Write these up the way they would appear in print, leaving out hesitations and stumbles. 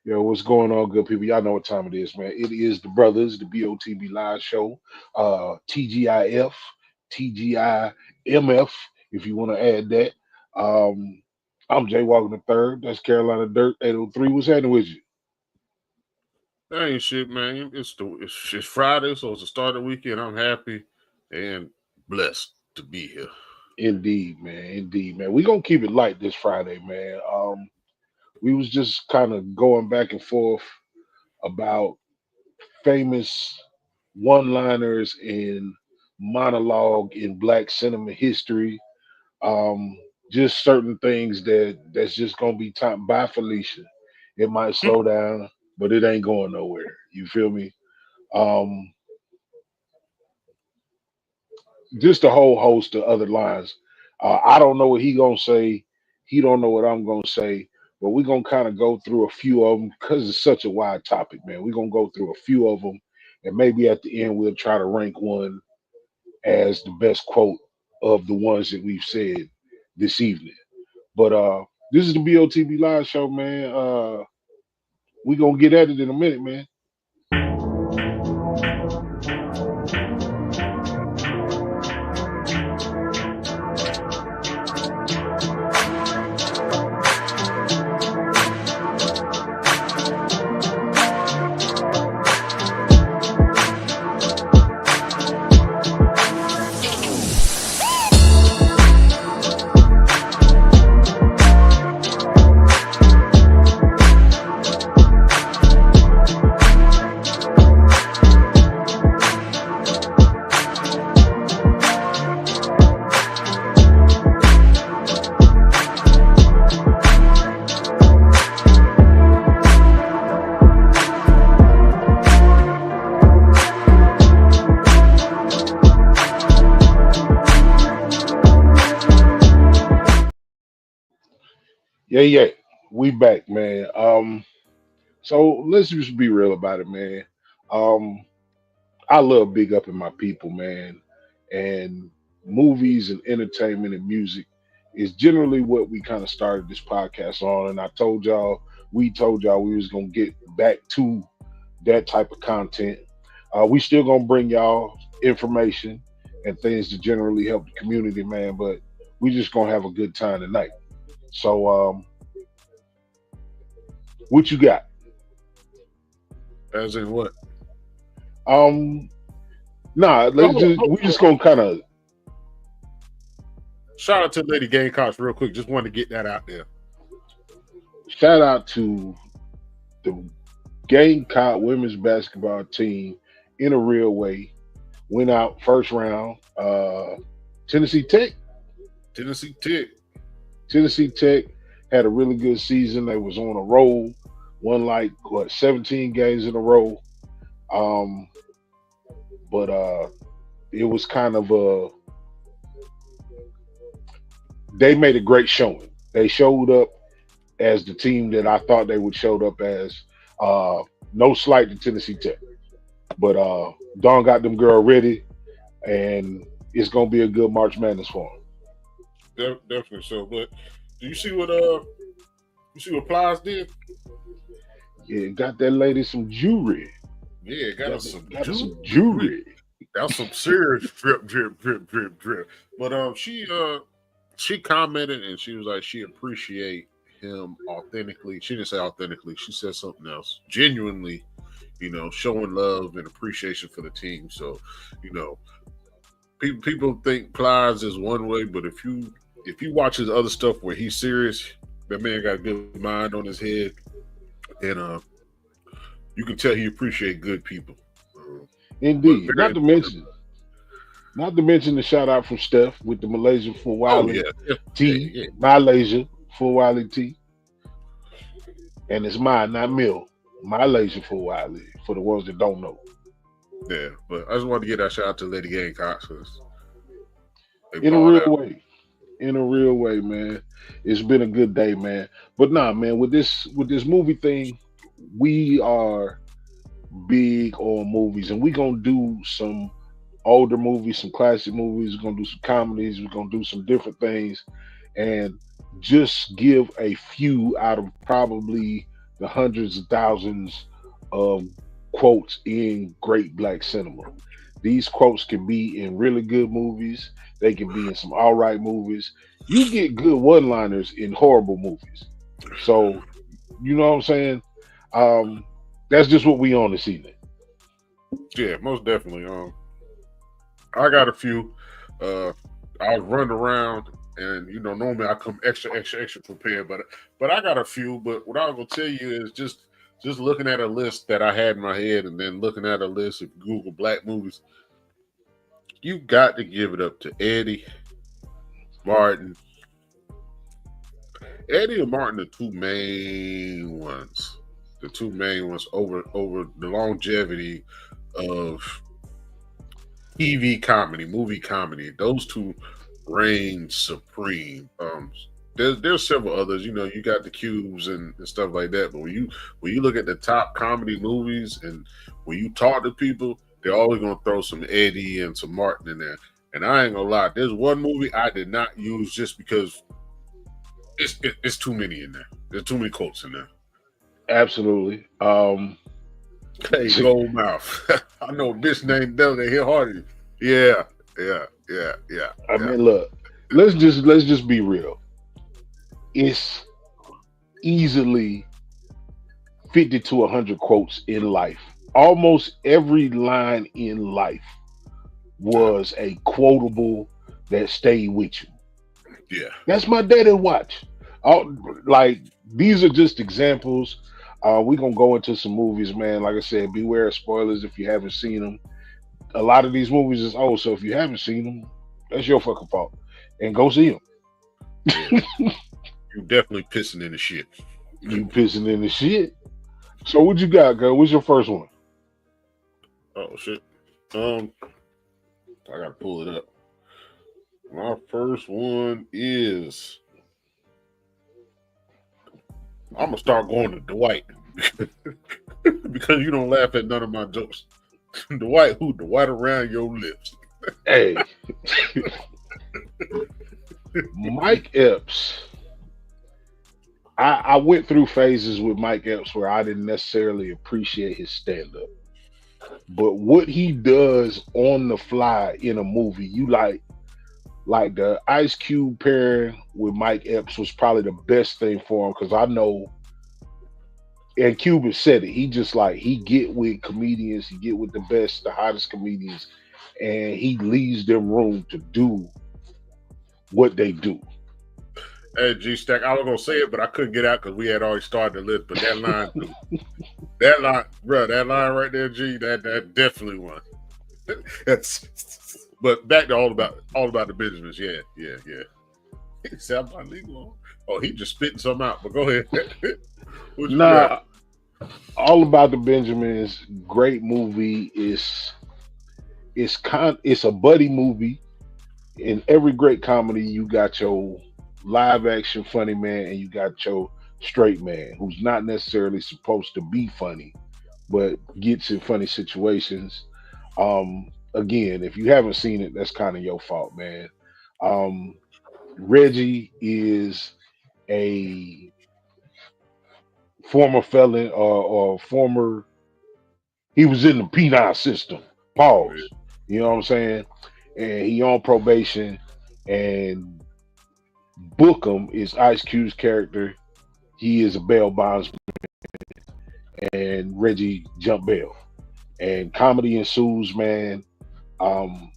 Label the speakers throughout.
Speaker 1: Yo, what's going on, good people? Y'all know what time it is, man. It is the brothers, the BOTB live show, TGIF, TGIMF, if you want to add that. Um, I'm Jay Walker the third. That's Carolina Dirt 803. What's happening with you?
Speaker 2: That ain't shit, man. It's Friday, so it's the start of the weekend. I'm happy and blessed to be here.
Speaker 1: Indeed, man. Indeed, man. We gonna keep it light this Friday, man. We was just kind of going back and forth about famous one-liners in monologue in Black cinema history. Um, just certain things that's just gonna be time by Felicia. It might slow down, but it ain't going nowhere. You feel me? Um, just a whole host of other lines. I don't know what he gonna say. He don't know what I'm gonna say. But we're gonna kind of go through a few of them because it's such a wide topic, man. We're gonna go through a few of them, and maybe at the end we'll try to rank one as the best quote of the ones that we've said this evening. But this is the BOTB live show, man. We gonna get at it in a minute, man. Yeah. We back, man. So let's just be real about it, man. Um, I love big up in my people, man. And movies and entertainment and music is generally what we kind of started this podcast on. And we told y'all we was gonna get back to that type of content. We still gonna bring y'all information and things to generally help the community, man. But we just gonna have a good time tonight. So, what you got?
Speaker 2: As in what?
Speaker 1: Um, nah, let's
Speaker 2: Oh,
Speaker 1: just we just gonna kind of
Speaker 2: shout out to Lady Gamecocks real quick. Just wanted to get that out there.
Speaker 1: shout out to the Gamecock women's basketball team in a real way. Went out first round. Tennessee Tech.
Speaker 2: Tennessee Tech.
Speaker 1: Tennessee Tech had a really good season. They was on a roll. Won like what 17 games in a row. Um, but it was kind of a they made a great showing. They showed up as the team that I thought they would showed up as. Uh, no slight to Tennessee Tech, but Don got them girl ready, and it's gonna be a good March Madness for them.
Speaker 2: Definitely so. But do you see what Plies did?
Speaker 1: Yeah, got that lady some jewelry.
Speaker 2: Yeah, got us some
Speaker 1: Got her some
Speaker 2: jewelry.
Speaker 1: jewelry.
Speaker 2: That's some serious drip. But she commented and she was like she appreciate him authentically. She didn't say authentically. She said something else. Genuinely, showing love and appreciation for the team. So, you know, people think Plies is one way, but if you watch his other stuff where he's serious, that man got a good mind on his head, and you can tell he appreciate good people. But
Speaker 1: Indeed.
Speaker 2: very important.
Speaker 1: Not to mention the shout out from Steph with the Malaysian for
Speaker 2: Oh
Speaker 1: Wiley
Speaker 2: yeah,
Speaker 1: T,
Speaker 2: yeah.
Speaker 1: Malaysia for Wiley T, and it's mine, not Mill. Malaysia for Wiley for the ones that don't know.
Speaker 2: Yeah, but I just wanted to get that shout out to Lady Gamecocks because they
Speaker 1: In a
Speaker 2: balled
Speaker 1: real
Speaker 2: out.
Speaker 1: way. In a real way, man. It's been a good day, man. But nah, man, with this movie thing, we are big on movies, and we gonna do some older movies, some classic movies. We're gonna do some comedies. We're gonna do some different things, and just give a few out of probably the hundreds of thousands of quotes in great black cinema. These quotes can be in really good movies. They can be in some all right movies. You get good one-liners in horrible movies. So you know what I'm saying? Um, that's just what we on this evening.
Speaker 2: Yeah, most definitely. I got a few. Uh, I was running around, and normally I come extra prepared, but I got a few. But what I was gonna tell you is just looking at a list that I had in my head, and then looking at a list of Google Black movies. You got to give it up to Martin, Eddie and Martin, the two main ones. The two main ones over the longevity of TV comedy, movie comedy. Those two reign supreme. There's several others. You got the Cubes and stuff like that. But when you look at the top comedy movies and when you talk to people, they're always gonna throw some Eddie and some Martin in there. And I ain't gonna lie, there's one movie I did not use just because it's too many in there. There's too many quotes in there.
Speaker 1: Absolutely.
Speaker 2: Hey, gold mouth. I know a bitch named Della that hit harder. Yeah,
Speaker 1: I
Speaker 2: yeah.
Speaker 1: mean, look, let's just be real. It's easily 50 to 100 quotes in life. Almost every line in life
Speaker 2: Uh,
Speaker 1: was a quotable that stayed with you.
Speaker 2: yeah.
Speaker 1: That's my daddy watch. All, like these are just examples. We're gonna go into some movies, man. Like I said, beware of spoilers if you haven't seen them. A lot of these movies is old, so if you haven't seen them, that's your fucking fault. And go see them.
Speaker 2: Yeah. You definitely pissing in the shit.
Speaker 1: You pissing in the shit. So what you got, girl? What's your first one?
Speaker 2: Oh shit. Um, I gotta pull it up. My first one is I'm gonna start going to Dwight because you don't laugh at none of my jokes. Dwight, who? Dwight around your lips.
Speaker 1: Hey, Mike Epps. I went through phases with Mike Epps where I didn't necessarily appreciate his stand up. But what he does on the fly in a movie, you like the Ice Cube pairing with Mike Epps was probably the best thing for him because I know, and Cuban said it. He just like he get with comedians, he get with the best, the hottest comedians, and he leaves them room to do what they do.
Speaker 2: Hey, G Stack, I was gonna say it, but I couldn't get out because we had already started the list. But that line, that line, bro, that line right there, G, that definitely one. That's, but back to all about the Benjamins. Yeah. He said I'm not legal. Oh, he just spitting something out. But go ahead. What you got?
Speaker 1: Nah, all about the Benjamins. Great movie. It's a buddy movie. In every great comedy, you got your live action funny man and you got your straight man who's not necessarily supposed to be funny, but gets in funny situations. Again, if you haven't seen it, that's kind of your fault, man. Um, Reggie is a former felon or former, he was in the penal system.
Speaker 2: Oh yeah.
Speaker 1: Pause. You know what I'm saying? And he on probation, and Bookham is Ice Cube's character. He is a bail bondsman, and Reggie jump bail. And comedy ensues, man. Um,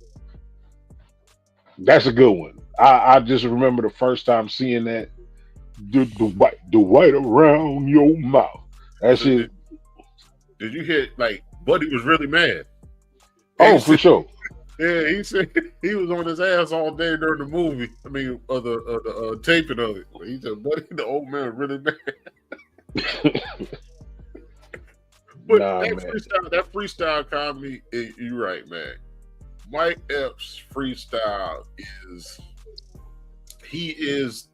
Speaker 1: that's a good one. I just remember the first time seeing that. The white around your mouth. That's
Speaker 2: So
Speaker 1: it.
Speaker 2: did you hear like Buddy was really mad? And he
Speaker 1: Oh, for
Speaker 2: said,
Speaker 1: sure.
Speaker 2: yeah, he said he was on his ass all day during the movie. I mean, the taping of it. He said, Buddy, the old man really mad. But
Speaker 1: Nah, man.
Speaker 2: that freestyle comedy, you're right, man. Mike Epps' freestyle he is.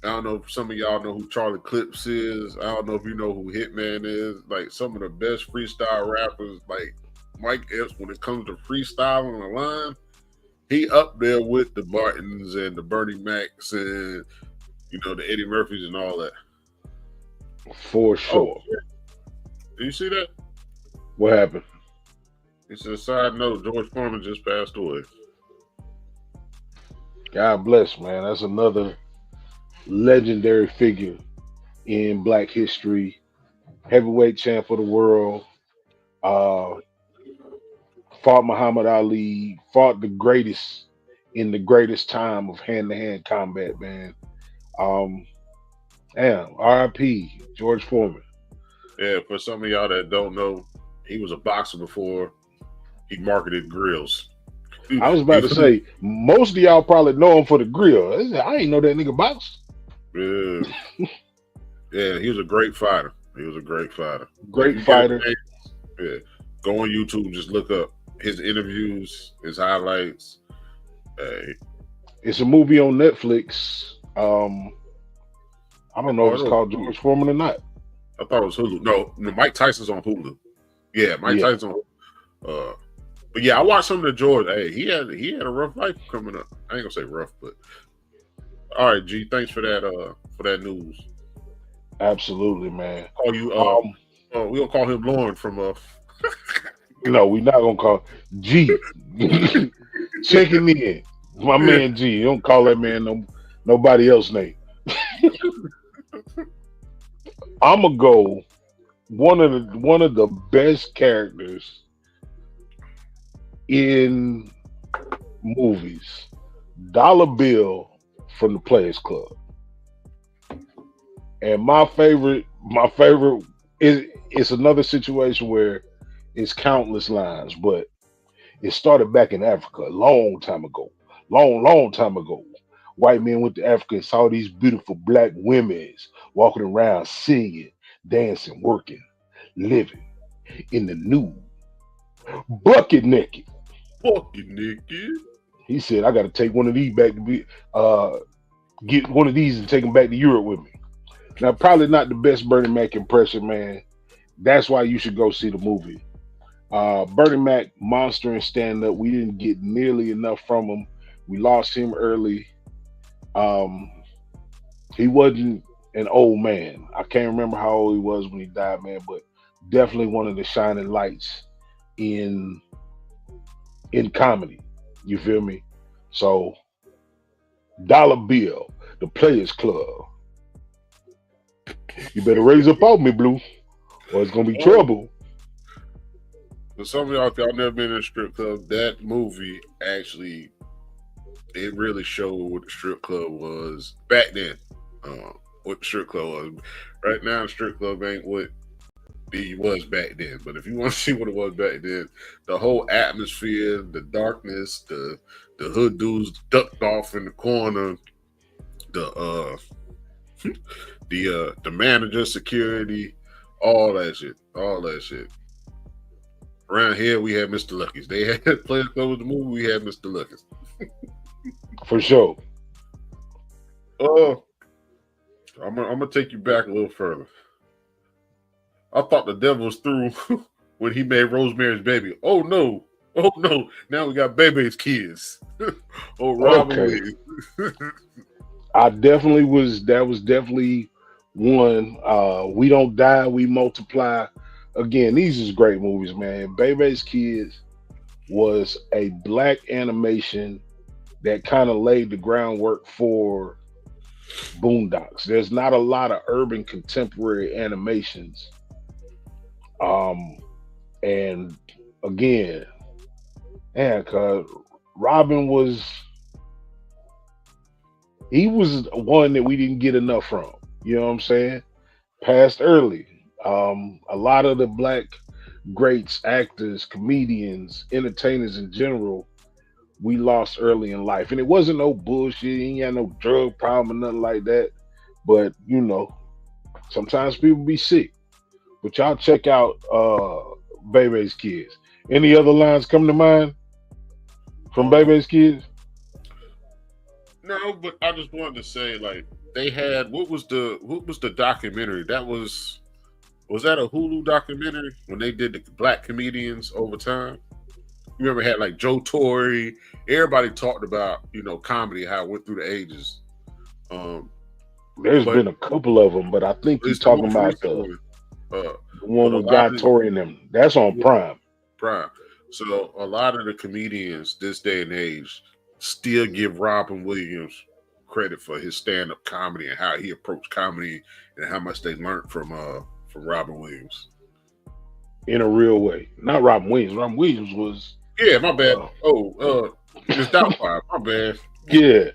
Speaker 2: I don't know if some of y'all know who Charlie Clips is. I don't know if you know who Hitman is. Like some of the best freestyle rappers, like Mike Epps, when it comes to freestyling a line, he up there with the Martins and the Bernie Macs and the Eddie Murphys and all that.
Speaker 1: For
Speaker 2: Oh,
Speaker 1: sure.
Speaker 2: do you see that?
Speaker 1: What happened?
Speaker 2: It's a side note. George Foreman just passed away.
Speaker 1: God bless, man. That's another legendary figure in Black history. Heavyweight champ of the world. Uh, fought Muhammad Ali. Fought the greatest in the greatest time of hand-to-hand combat, man. Um, damn. R.I.P. George Foreman.
Speaker 2: Yeah, for some of y'all that don't know, he was a boxer before he marketed grills.
Speaker 1: I was
Speaker 2: He
Speaker 1: about to
Speaker 2: was,
Speaker 1: say most of y'all probably know him for the grill. I ain't know that nigga box.
Speaker 2: yeah, yeah, he was a great fighter. He was a great fighter. If
Speaker 1: Great
Speaker 2: you get a
Speaker 1: fighter.
Speaker 2: chance, yeah, go on YouTube and just look up his interviews, his highlights. Hey,
Speaker 1: It's a movie on Netflix. I don't know if
Speaker 2: oh,
Speaker 1: it's
Speaker 2: it was
Speaker 1: called
Speaker 2: Hulu.
Speaker 1: George Foreman or not.
Speaker 2: I thought it was Hulu. No, Mike Tyson's on Hulu. Yeah, Mike
Speaker 1: Yeah,
Speaker 2: Tyson's on. Uh, but yeah, I watched some of the George. Hey, he had a rough life coming up. I ain't gonna say rough, but all right, G. Thanks for that news.
Speaker 1: absolutely, man.
Speaker 2: Call you
Speaker 1: Um,
Speaker 2: we gonna call him Lauren from
Speaker 1: no, we not gonna call G. Checking in. My
Speaker 2: yeah.
Speaker 1: man G. Don't call that man nobody else name. I'ma go one of the best characters in movies. Dollar Bill from the Players Club. And my favorite is it's another situation where it's countless lines, but it started back in Africa a long time ago. Long time ago. White men went to Africa and saw these beautiful black women walking around singing, dancing, working, living in the nude, bucket naked.
Speaker 2: Fucking naked.
Speaker 1: He said, I gotta take one of these back to be get one of these and take them back to Europe with me. Now probably not the best Bernie Mac impression, man. That's why you should go see the movie. Bernie Mac, monster and stand up. We didn't get nearly enough from him. We lost him early. Um, he wasn't an old man. I can't remember how old he was when he died, man, but definitely one of the shining lights in in comedy. You feel me? So Dollar Bill, the Players Club. You better raise up on me, Blue, or it's gonna be
Speaker 2: Oh,
Speaker 1: trouble.
Speaker 2: for some of y'all, if y'all never been in a strip club, that movie actually it really showed what the strip club was back then. What the strip club was. Right now, the strip club ain't what it was back then. But if you want to see what it was back then, the whole atmosphere, the darkness, the hood dudes ducked off in the corner, the the manager, security, all that shit. Around here, we had Mr. Lucky's. They had Players Club with the movie. We had Mr. Lucky's.
Speaker 1: For sure.
Speaker 2: Oh, I'm gonna take you back a little further. I thought the devil was through when he made Rosemary's Baby. Oh no, oh no! Now we got Bebe's kids. Oh, Robin
Speaker 1: Okay.
Speaker 2: Williams.
Speaker 1: I definitely was that was definitely one. We Don't Die, We Multiply. Again, these is great movies, man. Bebe's Kids was a black animation that kind of laid the groundwork for Boondocks. There's not a lot of urban contemporary animations. Um, and again, yeah, cause Robin was he was one that we didn't get enough from. You know what I'm saying? Passed early. A lot of the black greats, actors, comedians, entertainers in general, we lost early in life. And it wasn't no bullshit. He ain't had no drug problem or nothing like that. But, sometimes people be sick. But y'all check out Bebe's Kids. Any other lines come to mind from
Speaker 2: Um,
Speaker 1: Bebe's Kids?
Speaker 2: no, but I just wanted to say, like, they had what was the documentary? Was that a Hulu documentary when they did the black comedians over time? You remember had like Joe Torre. Everybody talked about comedy how it went through the ages. Um,
Speaker 1: There's
Speaker 2: but
Speaker 1: been a couple of them, but I think you
Speaker 2: it's the
Speaker 1: talking
Speaker 2: most
Speaker 1: about
Speaker 2: recent one.
Speaker 1: the
Speaker 2: But
Speaker 1: one
Speaker 2: a
Speaker 1: with
Speaker 2: lot
Speaker 1: Guy
Speaker 2: of
Speaker 1: Tori and them. That's on
Speaker 2: yeah,
Speaker 1: Prime.
Speaker 2: Prime. So a lot of the comedians this day and age still give Robin Williams credit for his stand up comedy and how he approached comedy and how much they learned from Robin Williams.
Speaker 1: In a real way. Not Robin Williams. Robin Williams was
Speaker 2: Yeah, my bad.
Speaker 1: uh
Speaker 2: Oh, Miss Doubtfire, my bad.
Speaker 1: yeah.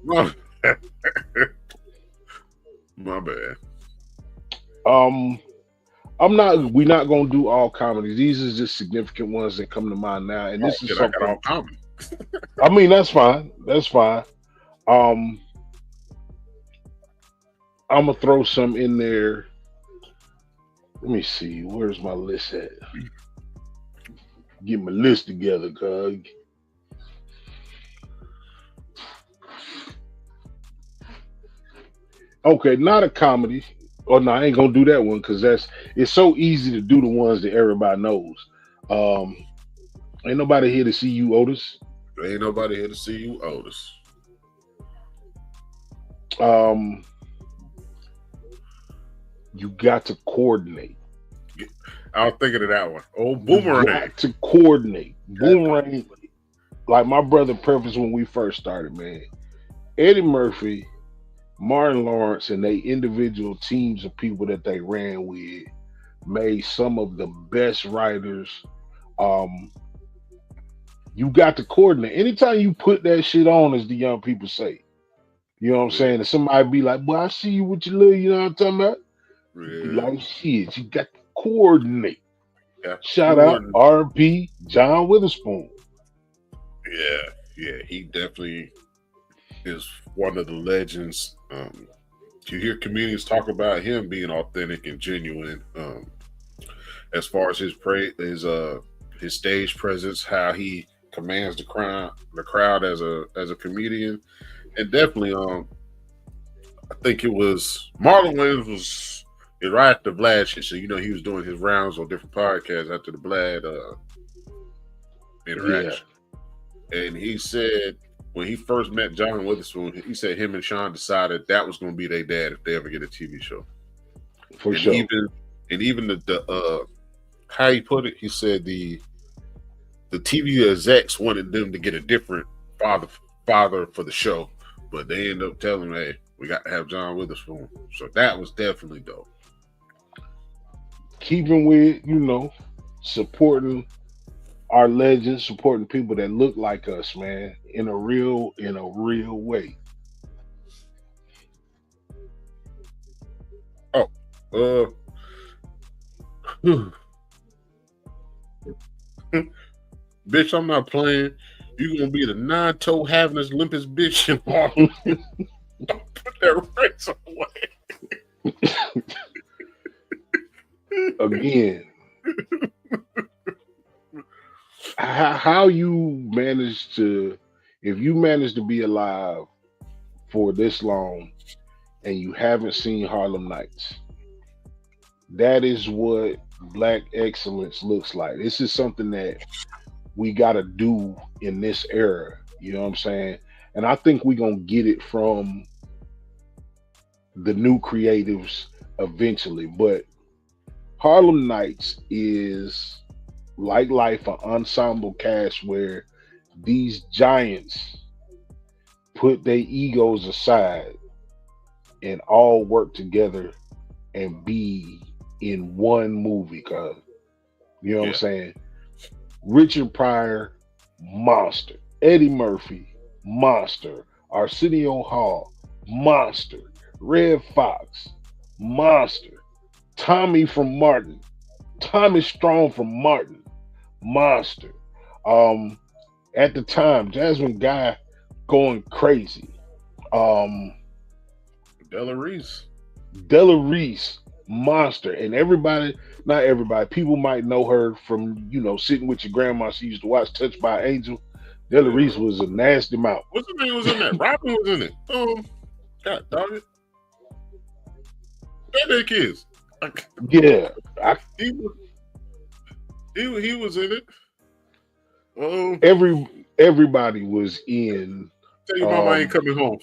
Speaker 2: My, my bad.
Speaker 1: Um we're not gonna do all comedies. These are just significant ones that come to mind now. And
Speaker 2: Oh
Speaker 1: this is
Speaker 2: shit, I got all
Speaker 1: something
Speaker 2: comedy.
Speaker 1: I mean that's fine. That's fine. Um I'm gonna throw some in there. Let me see. Where's my list at? Get my list together, cuz. Okay, not a comedy. Oh no, I ain't gonna do that one because that's it's so easy to do the ones that everybody knows. Um, ain't nobody here to see you, Otis.
Speaker 2: Ain't nobody here to see you, Otis.
Speaker 1: Um, you got to coordinate.
Speaker 2: I was thinking of that one. Oh,
Speaker 1: You
Speaker 2: Boomerang.
Speaker 1: got to coordinate.
Speaker 2: God,
Speaker 1: Boomerang, like my brother prefaced when we first started, man. Eddie Murphy, Martin Lawrence, and they individual teams of people that they ran with made some of the best writers. Um, you got to coordinate. Anytime you put that shit on, as the young people say, you know what I'm
Speaker 2: yeah,
Speaker 1: saying? And somebody be like, "Boy, I see you with your little," you know what I'm talking about? You be
Speaker 2: yeah.
Speaker 1: like, "Shit, you got to coordinate."
Speaker 2: Got the
Speaker 1: Shout out
Speaker 2: corn.
Speaker 1: R.P. John Witherspoon.
Speaker 2: Yeah, yeah. He definitely is one of the legends. You hear comedians talk about him being authentic and genuine. As far as his stage presence, how he commands the crowd as a comedian, and definitely I think it was Marlon Wayans was right after Vlad shit. So he was doing his rounds on different podcasts after the Vlad
Speaker 1: Yeah,
Speaker 2: interaction, and he said when he first met John Witherspoon, he said him and Sean decided that was going to be their dad if they ever get a TV show,
Speaker 1: for
Speaker 2: and
Speaker 1: sure.
Speaker 2: even the how he put it, he said the TV execs wanted them to get a different father for the show, but they ended up telling him, "Hey, we got to have John Witherspoon." So that was definitely dope.
Speaker 1: Keeping with, supporting our legends, supporting people that look like us, man, in a real way.
Speaker 2: Oh, uh, bitch, I'm not playing. You gonna be the nine-toe having this limpest bitch in Harlem. Don't put that race away.
Speaker 1: Again, how you manage to, if you manage to be alive for this long and you haven't seen Harlem Nights, that is what black excellence looks like. This is something that we got to do in this era. You know what I'm saying? And I think we're going to get it from the new creatives eventually. But Harlem Nights is like life, an ensemble cast where these giants put their egos aside and all work together and be in one movie. Cause you know what I'm
Speaker 2: Yeah,
Speaker 1: saying? Richard Pryor, monster. Eddie Murphy, monster. Arsenio Hall, monster. Red Fox, monster. Tommy from Martin, Tommy Strong from Martin, monster. Um, at the time, Jasmine Guy going crazy. Um,
Speaker 2: Della Reese.
Speaker 1: Della Reese, monster, and everybody, not everybody, people might know her from sitting with your grandma. She used to watch Touched by an Angel. Della
Speaker 2: Yeah.
Speaker 1: Reese was a nasty mouth.
Speaker 2: What's the name was in that? Robin was in it. God dog it. That dick is.
Speaker 1: Yeah, I,
Speaker 2: He was he was in it. Um,
Speaker 1: everybody was in.
Speaker 2: tell your mama I ain't
Speaker 1: Um,
Speaker 2: coming home.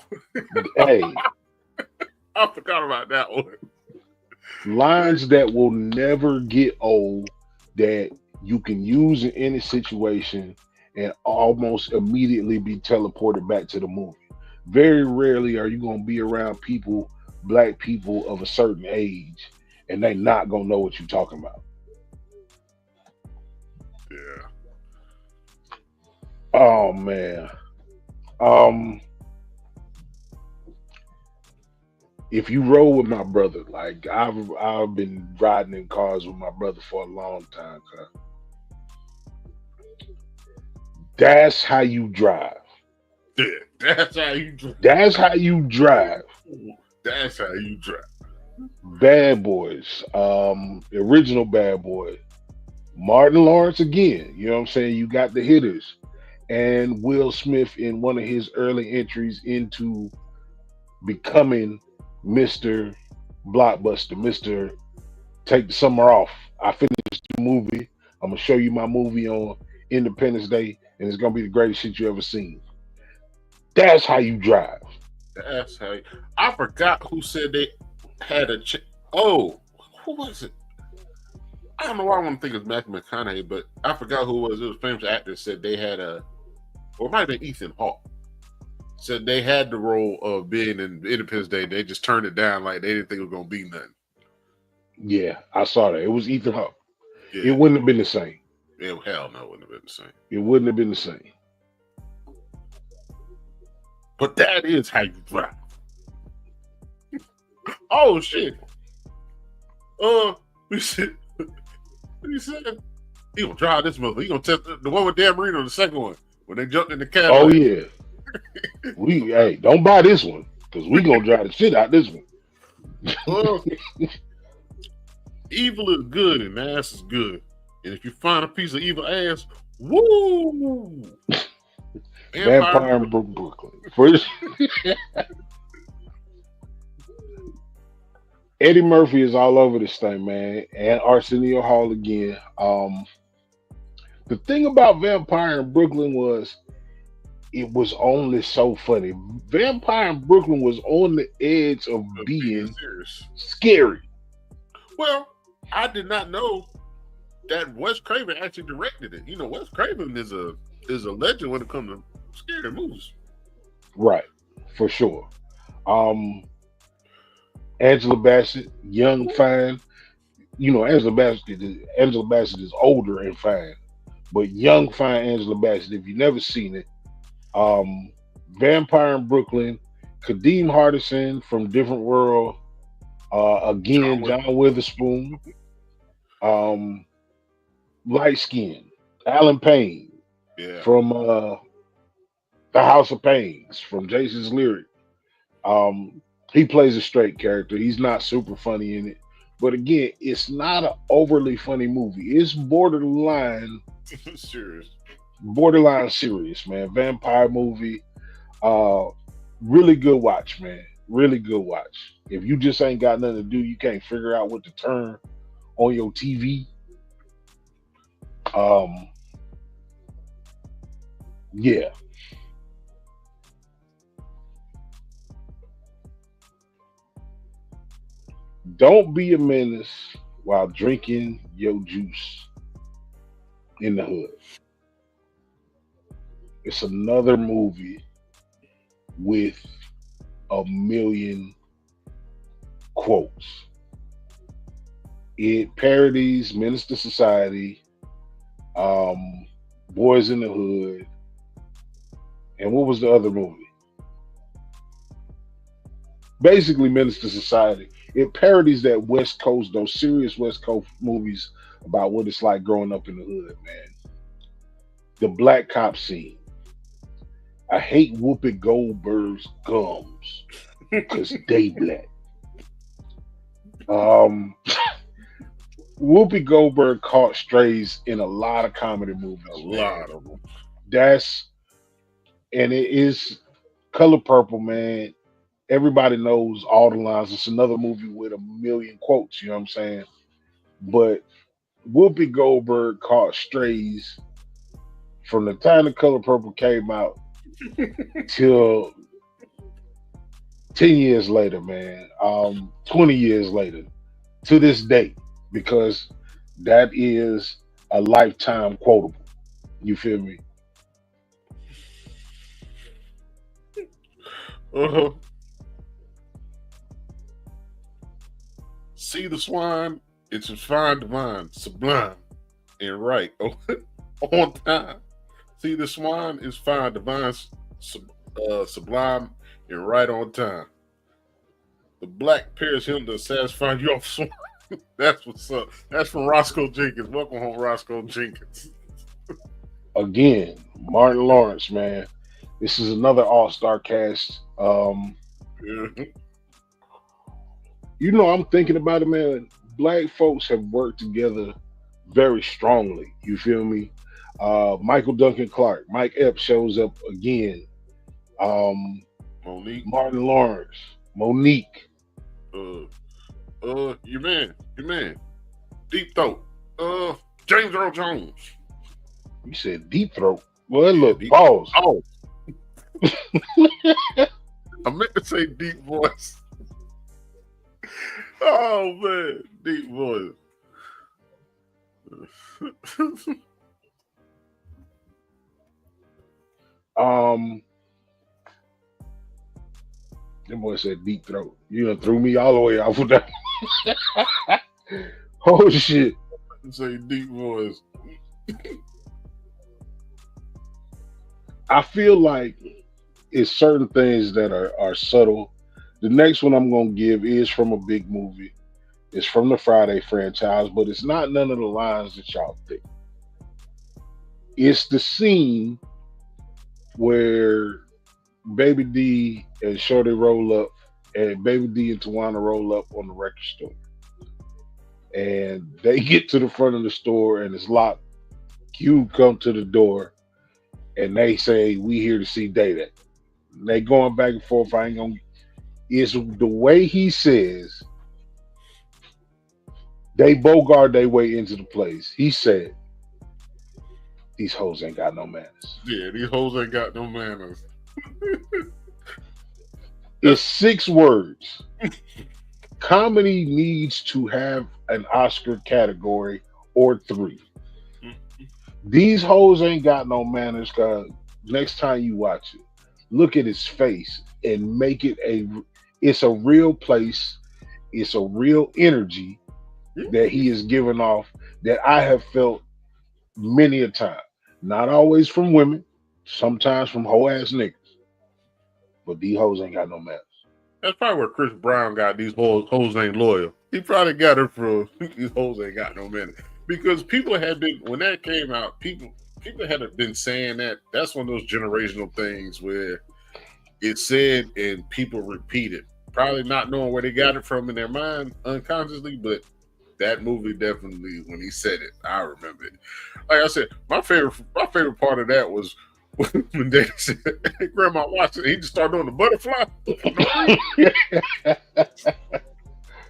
Speaker 1: hey,
Speaker 2: I forgot about that one.
Speaker 1: Lines that will never get old, that you can use in any situation and almost immediately be teleported back to the movie. Very rarely are you going to be around people, black people of a certain age, and they not going to know what you're talking about.
Speaker 2: Yeah.
Speaker 1: Oh man. Um if you roll with my brother, like I've been riding in cars with my brother for a long time, cuz that's how you drive.
Speaker 2: Yeah. That's how you drive.
Speaker 1: That's how you drive.
Speaker 2: That's how you drive.
Speaker 1: Bad Boys, original Bad Boy, Martin Lawrence again. You know what I'm saying? You got the hitters, and Will Smith in one of his early entries into becoming Mister Blockbuster, Mister Take the Summer Off. I finished the movie. I'm gonna show you my movie on Independence Day, and it's gonna be the greatest shit you ever seen. That's how you drive.
Speaker 2: That's how. I forgot who said they had a. Oh, who was it? I don't know why I want to think it's Matthew McConaughey, but I forgot who it was. It was a famous actor said they had a, or it might have been Ethan Hawke. Said they had the role of being in Independence Day. They just turned it down like they didn't think it was gonna be nothing.
Speaker 1: Yeah, I saw that. It was Ethan Hawke. It
Speaker 2: Yeah,
Speaker 1: wouldn't have been the same.
Speaker 2: yeah, hell no, it wouldn't have been the same.
Speaker 1: It wouldn't have been the same.
Speaker 2: But that is how you drive. Oh shit. We said, he said he gonna drive this mother. He gonna test the one with Dan Marino, the second one when they jumped in the
Speaker 1: Oh
Speaker 2: Cadillac.
Speaker 1: yeah. We hey, don't buy this one because we gonna drive the shit out this one.
Speaker 2: Uh, evil is good and ass is good. And if you find a piece of evil ass, woo! Vampire.
Speaker 1: Vampire in Brooklyn. First, Eddie Murphy is all over this thing, man, and Arsenio Hall again. The thing about Vampire in Brooklyn was it was only so funny. Vampire in Brooklyn was on the edge of
Speaker 2: Being
Speaker 1: being
Speaker 2: serious.
Speaker 1: scary.
Speaker 2: Well, I did not know that Wes Craven actually directed it. You know, Wes Craven is a legend when it comes to scary movies.
Speaker 1: Right, for sure. Um, Angela Bassett, young, fine. You know, Angela Bassett is older and fine, but young, fine Angela Bassett. If you've never seen it, um, Vampire in Brooklyn, Kadeem Hardison from Different World,
Speaker 2: John
Speaker 1: again
Speaker 2: Wick.
Speaker 1: John Witherspoon, um, light skin, Alan Payne
Speaker 2: Yeah.
Speaker 1: from The House of Pains, from Jason's Lyric. Um, he plays a straight character. He's not super funny in it. But again, it's not an overly funny movie. It's
Speaker 2: Serious.
Speaker 1: borderline serious, man. Vampire movie. Uh, really good watch, man. Really good watch. If you just ain't got nothing to do, you can't figure out what to turn on your TV. Um, yeah. Don't be a menace while drinking your juice in the hood. It's another movie with a million quotes. It parodies Minister Society, um, Boys in the Hood, and what was the other movie? Basically, Minister Society. It parodies that West Coast, those serious West Coast movies about what it's like growing up in the hood, man. The black cop scene. I hate Whoopi Goldberg's gums because they black. Um, Whoopi Goldberg caught strays in a lot of comedy
Speaker 2: A
Speaker 1: movies, man.
Speaker 2: lot of them.
Speaker 1: That's and it is Color Purple, man. Everybody knows all the lines. It's another movie with a million quotes. You know what I'm saying? But Whoopi Goldberg caught strays from the time the Color Purple came out till 10 years later, man. 20 years later, to this day, because that is a lifetime quotable. You feel me?
Speaker 2: Uh-huh. See the swine, it's a fine divine, sublime, and right on time. See the swine is fine, divine, sublime, and right on time. The black Paris Hilton to satisfy your swine. That's what's up. That's from Roscoe Jenkins. Welcome home, Roscoe Jenkins.
Speaker 1: Again, Martin Lawrence, man. This is another all-star cast.
Speaker 2: Mhm.
Speaker 1: I'm thinking about it, man. Black folks have worked together very strongly. You feel me? Michael Duncan Clark, Mike Epps shows up again. Um,
Speaker 2: Monique,
Speaker 1: Martin Lawrence, Monique.
Speaker 2: uh, your man, Deep Throat, James Earl Jones.
Speaker 1: You said Deep Throat. Well,
Speaker 2: Yeah,
Speaker 1: look,
Speaker 2: deep.
Speaker 1: pause.
Speaker 2: Oh, I meant to say deep voice. Oh man, deep voice.
Speaker 1: Um, that boy said Deep Throat. You done threw me all the way off with that. Oh shit.
Speaker 2: Say deep voice.
Speaker 1: I feel like it's certain things that are subtle. The next one I'm gonna give is from a big movie. It's from the Friday franchise, but it's not none of the lines that y'all think. It's the scene where Baby D and Shorty roll up, and Baby D and Tawana roll up on the record store, and they get to the front of the store and it's locked. Q come to the door and they say, "We here to see Data." They going back and forth. I ain't gonna. It's the way he says they bogart their way into the place. He said, "These hoes ain't got no manners."
Speaker 2: Yeah, these hoes ain't got no manners.
Speaker 1: It's 6 words. Comedy needs to have an Oscar category or 3. These hoes ain't got no manners. Cause next time you watch it, look at his face and make it a. It's a real place. It's a real energy that he is giving off that I have felt many a time. Not always from women, sometimes from whole ass niggas. But these hoes ain't got no manners.
Speaker 2: That's probably where Chris Brown got these hoes ain't loyal. He probably got it from these hoes ain't got no manners. Because people had been when that came out, people had been saying that. That's one of those generational things where it's said and people repeat it. Probably not knowing where they got it from in their mind unconsciously, but that movie definitely when he said it, I remember it. Like I said, my favorite part of that was when they said, hey, Grandma watched it, he just started doing the butterfly for no reason.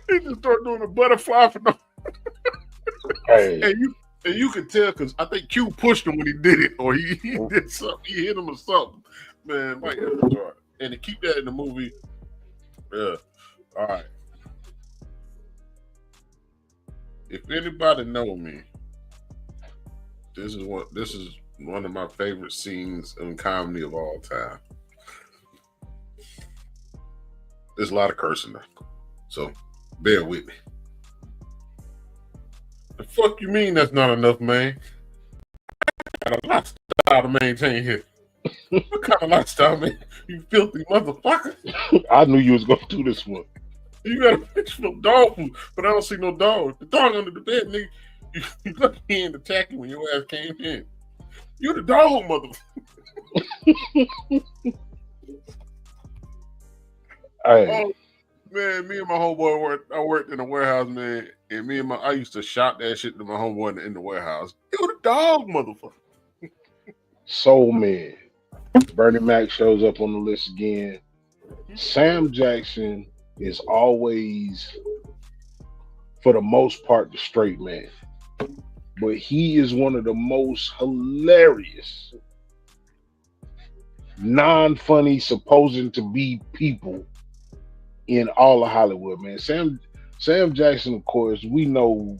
Speaker 2: He just started doing the butterfly for no
Speaker 1: Hey,
Speaker 2: and you could tell because I think Q pushed him when he did it, or he did something, he hit him or something. Man, Mike Evans hard. And to keep that in the movie, yeah. All right. If anybody know me, this is one of my favorite scenes in comedy of all time. There's a lot of cursing there, so bear with me. The fuck you mean that's not enough, man? I got a lifestyle to maintain here. What kind of lifestyle, man? You filthy motherfucker.
Speaker 1: I knew you was gonna do this one.
Speaker 2: You got a picture of dog food, but I don't see no dog. The dog under the bed, nigga. You lucky he ain't attacking when your ass came in. You the dog, motherfucker.
Speaker 1: Hey,
Speaker 2: Oh man, me and my homeboy I worked in a warehouse, man, and I used to shout that shit to my homeboy in the warehouse. You the dog, motherfucker.
Speaker 1: Soul Man. Bernie Mac shows up on the list again. Sam Jackson is always, for the most part, the straight man. But he is one of the most hilarious, non funny, supposing to be people in all of Hollywood, man. Sam Jackson, of course, we know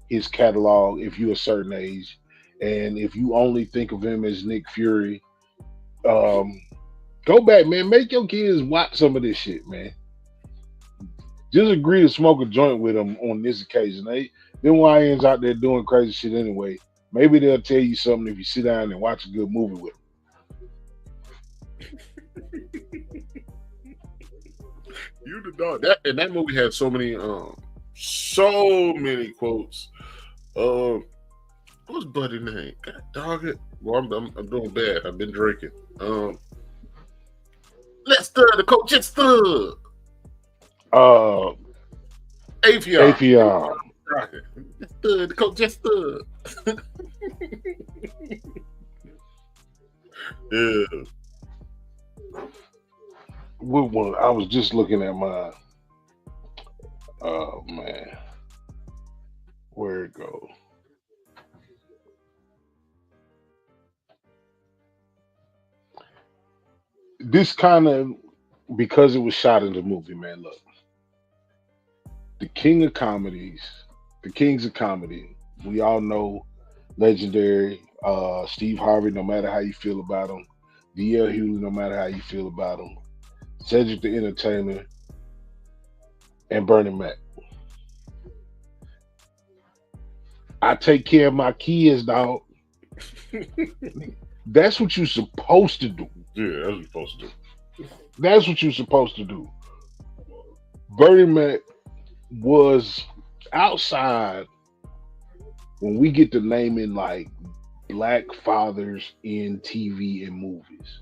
Speaker 1: his catalog if you're a certain age, and if you only think of him as Nick Fury, um, go back, man. Make your kids watch some of this shit, man. Just agree to smoke a joint with them on this occasion. Them YNs out there doing crazy shit anyway. Maybe they'll tell you something if you sit down and watch a good movie with
Speaker 2: You the dog. That movie had so many quotes. Um, what's Buddy name? God dog it. Well, I'm doing bad. I've been drinking. Let's stir the coach. Just stir.
Speaker 1: them.
Speaker 2: Avion.
Speaker 1: Afion.
Speaker 2: Let's stir the coach. Just stir. Yeah.
Speaker 1: What one? I was just looking at my. Oh man, where it go? This kind of because it was shot in the movie, man. Look, the king of comedies, the kings of comedy. We all know legendary Steve Harvey. No matter how you feel about him, D.L. Hewley. No matter how you feel about him, Cedric the Entertainer, and Bernie Mac. I take care of my kids, dog. That's what you're supposed to do.
Speaker 2: Yeah, that's what you're supposed to do.
Speaker 1: That's what you're supposed to do. Bernie Mac was outside when we get to naming like black fathers in TV and movies.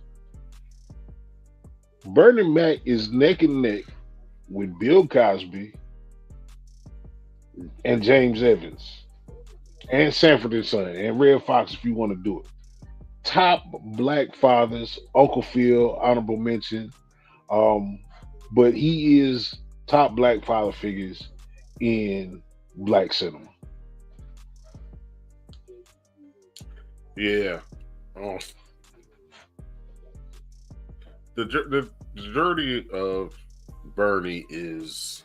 Speaker 1: Bernie Mac is neck and neck with Bill Cosby and James Evans and Sanford and Son and Red Fox if you want to do it. Top black fathers, Uncle Phil, honorable mention. Um, but he is top black father figures in black cinema.
Speaker 2: Yeah. Um, the journey of Bernie is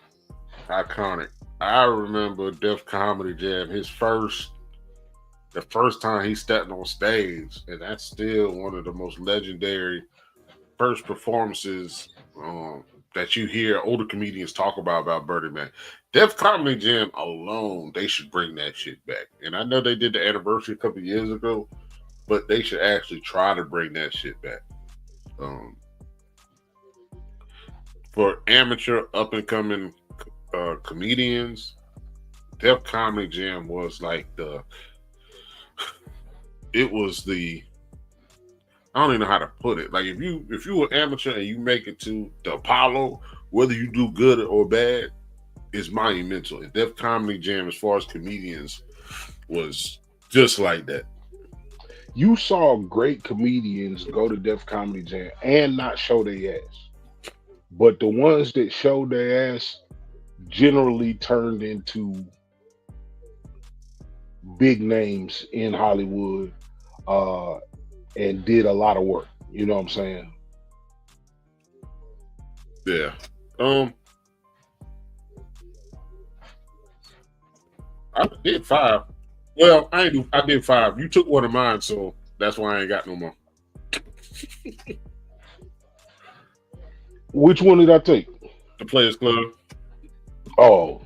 Speaker 2: iconic. I remember Def Comedy Jam, the first time he stepped on stage, and that's still one of the most legendary first performances that you hear older comedians talk about Bernie Mac. Def Comedy Jam alone, they should bring that shit back. And I know they did the anniversary a couple of years ago, but they should actually try to bring that shit back. Um, for amateur up and coming comedians, Def Comedy Jam was like it was the I don't even know how to put it. Like if you were amateur and you make it to the Apollo, whether you do good or bad, is monumental. And Def Comedy Jam, as far as comedians, was just like that.
Speaker 1: You saw great comedians go to Def Comedy Jam and not show their ass. But the ones that showed their ass generally turned into big names in Hollywood uh, and did a lot of work. You know what I'm saying?
Speaker 2: Yeah. I did five. Well, I did five. You took one of mine, so that's why I ain't got no more.
Speaker 1: Which one did I take?
Speaker 2: The Players Club.
Speaker 1: Oh,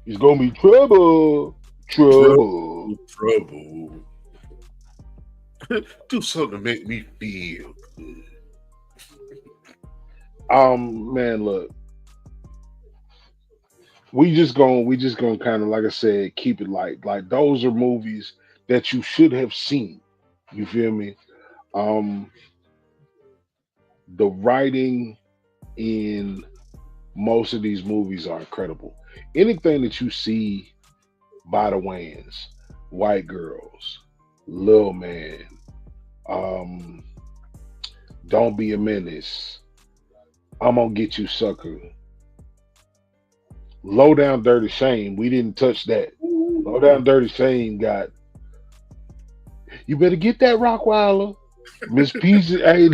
Speaker 1: it's gonna be trouble, trouble.
Speaker 2: Trouble. Do something to make me feel good.
Speaker 1: Man, look, we just gonna kind of like I said, keep it light. Like those are movies that you should have seen. You feel me? Um, the writing in most of these movies are incredible. Anything that you see by the Wayans, White Girls, Lil Man, um, Don't Be a Menace, I'm gonna get you sucker. Low down dirty shame. We didn't touch that. Low down dirty shame got you better get that Rockweiler. Miss Peaches, hey,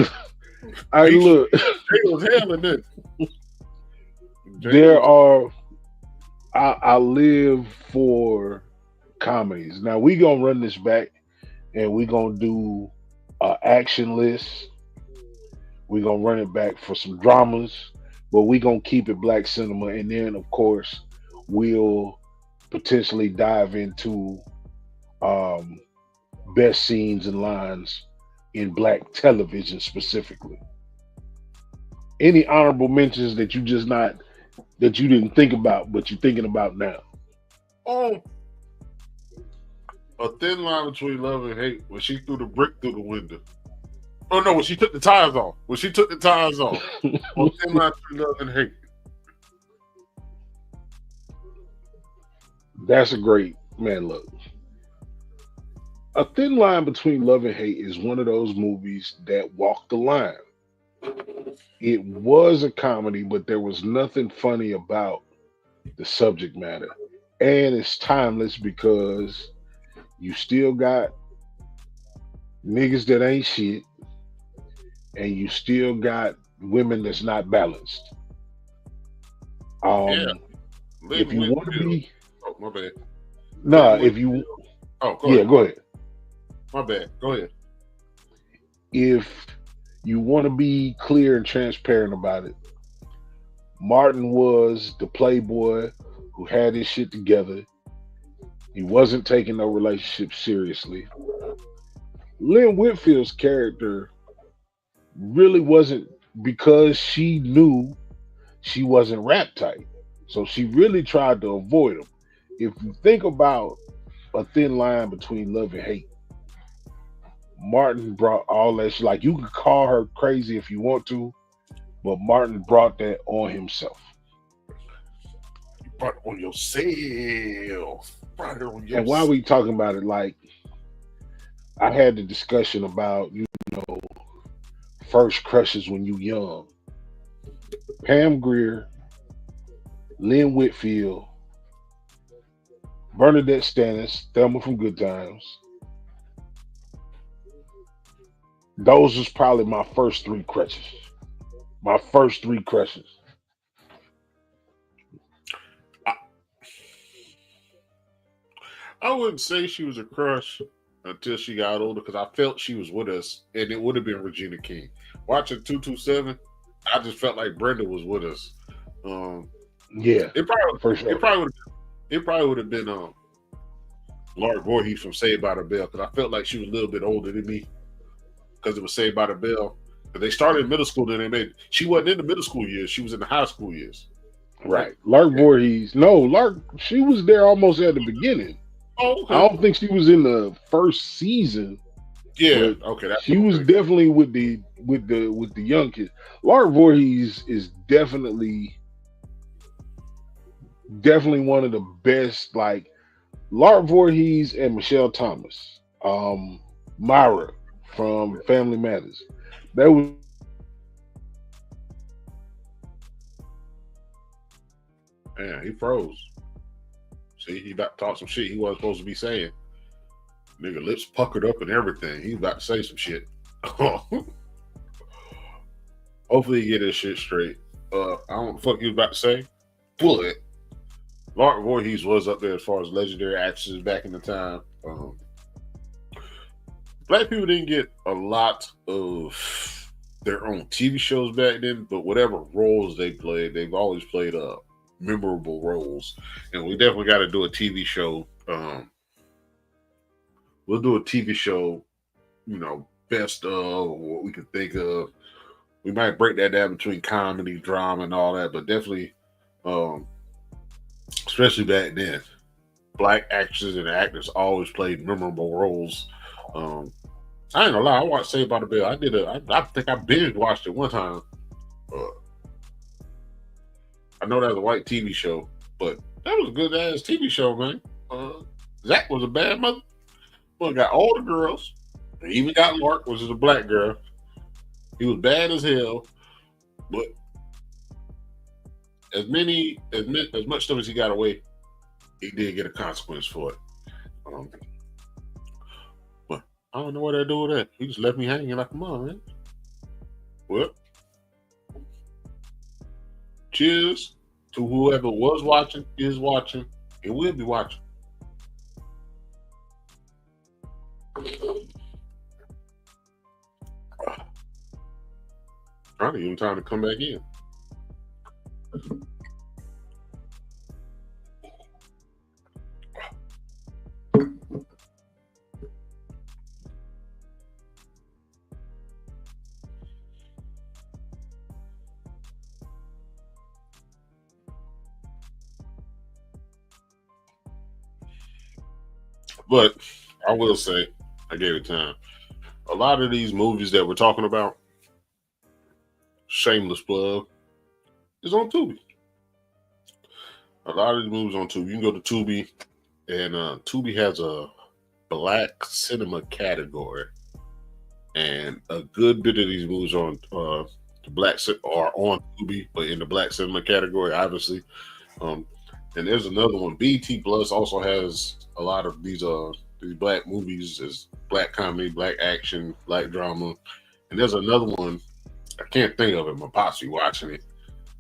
Speaker 1: hey look.
Speaker 2: They was hell in this.
Speaker 1: there
Speaker 2: Jada.
Speaker 1: are. I live for comedies. Now we gonna run this back, and we gonna do a action list. We gonna run it back for some dramas, but we gonna keep it black cinema, and then of course we'll potentially dive into um, best scenes and lines in black television specifically. Any honorable mentions that you just not that you didn't think about, but you're thinking about now?
Speaker 2: Oh, a thin line between love and hate when she threw the brick through the window. Oh no, when she took the tires off. When she took the tires off. A thin line between love and hate.
Speaker 1: That's a great man. Look, a thin line between love and hate is one of those movies that walk the line. It was a comedy, but there was nothing funny about the subject matter. And it's timeless because you still got niggas that ain't shit, and you still got women that's not balanced.
Speaker 2: Yeah,
Speaker 1: Um, if
Speaker 2: Lynn
Speaker 1: you want to
Speaker 2: Whitfield.
Speaker 1: be,
Speaker 2: Oh my bad.
Speaker 1: nah,
Speaker 2: Lynn
Speaker 1: if you,
Speaker 2: Whitfield. Oh, go
Speaker 1: yeah,
Speaker 2: ahead.
Speaker 1: go ahead.
Speaker 2: My bad. Go ahead.
Speaker 1: If you want to be clear and transparent about it, Martin was the playboy who had his shit together. He wasn't taking no relationship seriously. Lynn Whitfield's character really wasn't, because she knew she wasn't rap tight. So she really tried to avoid him. If you think about a thin line between love and hate, Martin brought all that shit. Like, you can call her crazy if you want to, but Martin brought that on himself.
Speaker 2: You brought it on yourself. Brought it on
Speaker 1: And while
Speaker 2: yourself.
Speaker 1: we talking about it, like, I had the discussion about, know, first crushes when you young. Pam Grier, Lynn Whitfield, Bernadette Stannis, Thelma from Good Times. Those was probably my first three crushes. My first three crushes.
Speaker 2: I, I wouldn't say she was a crush until she got older because I felt she was with us, and it would have been Regina King. Watching 227, I just felt like Brenda was with us. Um,
Speaker 1: Yeah,
Speaker 2: it probably
Speaker 1: for
Speaker 2: it
Speaker 1: sure.
Speaker 2: probably would it probably would have been Laura Voorhees from Saved by the Bell because I felt like she was a little bit older than me because it was Saved by the Bell. But they started in middle school, then they made. She wasn't in the middle school years; she was in the high school years. Okay.
Speaker 1: Right. Lark Voorhees. No, Lark, she was there almost at the beginning.
Speaker 2: Oh,
Speaker 1: I
Speaker 2: okay.
Speaker 1: don't think she was in the first season,
Speaker 2: Yeah.
Speaker 1: but
Speaker 2: Okay. That.
Speaker 1: she was
Speaker 2: Okay.
Speaker 1: definitely with the young kids. Lark Voorhees is definitely one of the best. Like, Lark Voorhees and Michelle Thomas, Myra from Family Matters. That was
Speaker 2: Man, he froze. See, he about to talk some shit he wasn't supposed to be saying. Nigga, lips puckered up and everything. He's about to say some shit. Hopefully, he get his shit straight. I don't know what the fuck he was about to say. Pull it. Lark Voorhees was up there as far as legendary actresses back in the time. Black people didn't get a lot of their own TV shows back then, but whatever roles they played, they've always played memorable roles. And we definitely got to do a TV show. We'll do a TV show, best of what we can think of. We might break that down between comedy, drama, and all that, but definitely, um, especially back then, black actors and actors always played memorable roles. Um, I ain't gonna lie, I watched Saved by the Bell. I think I binge watched it one time. Uh, I know that was a white TV show, but that was a good ass TV show, man. Zach was a bad mother. Well, got all the girls. He even got Lark, which is a black girl. He was bad as hell, but as much stuff as he got away, he did get a consequence for it. Um, but I don't know what I do with that. He just left me hanging like a mom, man. Well, cheers. to whoever was watching, is watching, and will be watching. I need even time to come back in. But I will say, I gave it time. A lot of these movies that we're talking about, shameless plug, is on Tubi. A lot of these movies on Tubi. You can go to Tubi, and Tubi has a black cinema category, and a good bit of these movies on are on Tubi, but in the black cinema category, obviously. Um, and there's another one. BT Plus also has a lot of these black movies as black comedy, black action, black drama. And there's another one, I can't think of it. My pops be watching it.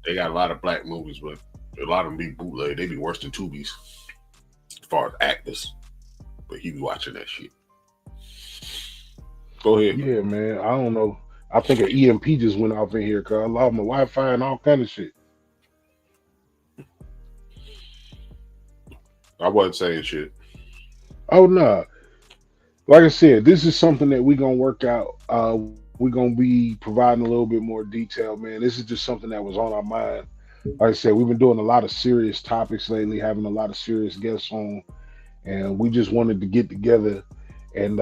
Speaker 2: They got a lot of black movies, but a lot of them be bootleg. They be worse than Tubies as far as actors. But he be watching that shit. Go ahead.
Speaker 1: Yeah, man. I don't know. I think an EMP just went off in here because I lost my Wi-Fi and all kind of shit.
Speaker 2: I wasn't saying shit.
Speaker 1: Oh no. Like I said, this is something that we're gonna work out. We're gonna be providing a little bit more detail, man. This is just something that was on our mind. Like I said, we've been doing a lot of serious topics lately, having a lot of serious guests on, and we just wanted to get together and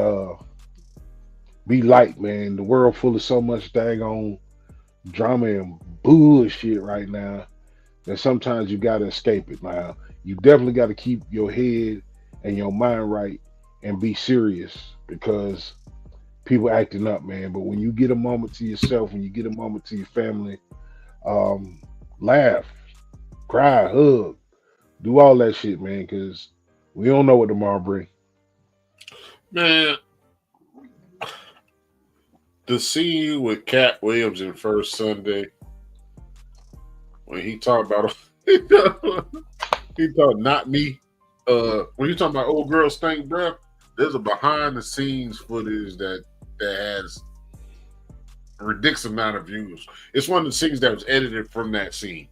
Speaker 1: be light, man. The world full of so much daggone drama and bullshit right now that sometimes you gotta escape it. Now, you definitely got to keep your head and your mind right and be serious because people acting up, man. But when you get a moment to yourself, when you get a moment to your family, laugh, cry, hug, do all that shit, man, because we don't know what tomorrow brings.
Speaker 2: Man, the scene with Cat Williams in First Sunday, when he talked about he thought not me. When you talking about old girl stink breath, there's a behind the scenes footage that has a ridiculous amount of views. It's one of the scenes that was edited from that scene.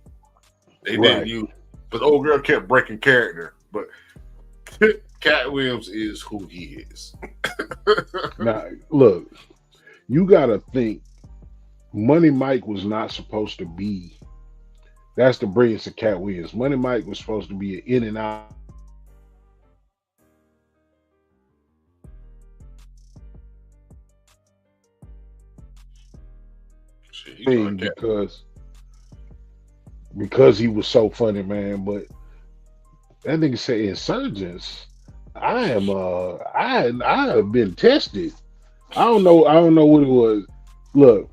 Speaker 2: They
Speaker 1: Right.
Speaker 2: didn't use, but old girl kept breaking character. But Cat Williams is who he is.
Speaker 1: Now, look, you got to think Money Mike was not supposed to be. That's the brilliance of Cat Williams. Money Mike was supposed to be an in and out
Speaker 2: Shit, he
Speaker 1: thing
Speaker 2: trying Cat.
Speaker 1: because he was so funny, man. But that nigga say insurgents. I have been tested. I don't know what it was. Look,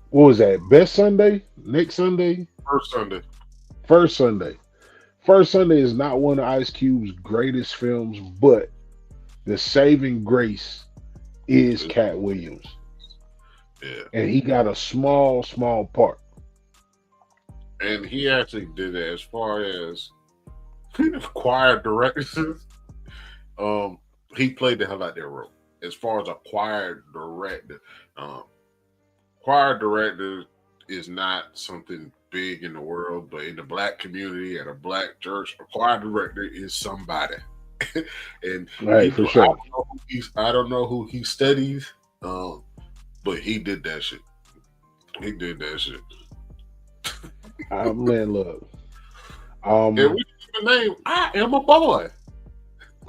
Speaker 1: what was that? Best Sunday? Next Sunday?
Speaker 2: First Sunday.
Speaker 1: First Sunday. First Sunday is not one of Ice Cube's greatest films, but the saving grace is Cat Williams.
Speaker 2: Yeah.
Speaker 1: And he got a small part.
Speaker 2: And he actually did it as far as choir directors. He played the hell out that role. As far as a choir director, choir director is not something big in the world, but in the black community at a black church, a choir director is somebody. And
Speaker 1: Right, for sure.
Speaker 2: I don't know who he studies, but he did that shit. He did that shit.
Speaker 1: Man, look.
Speaker 2: And we didn't even name I Am a Boy.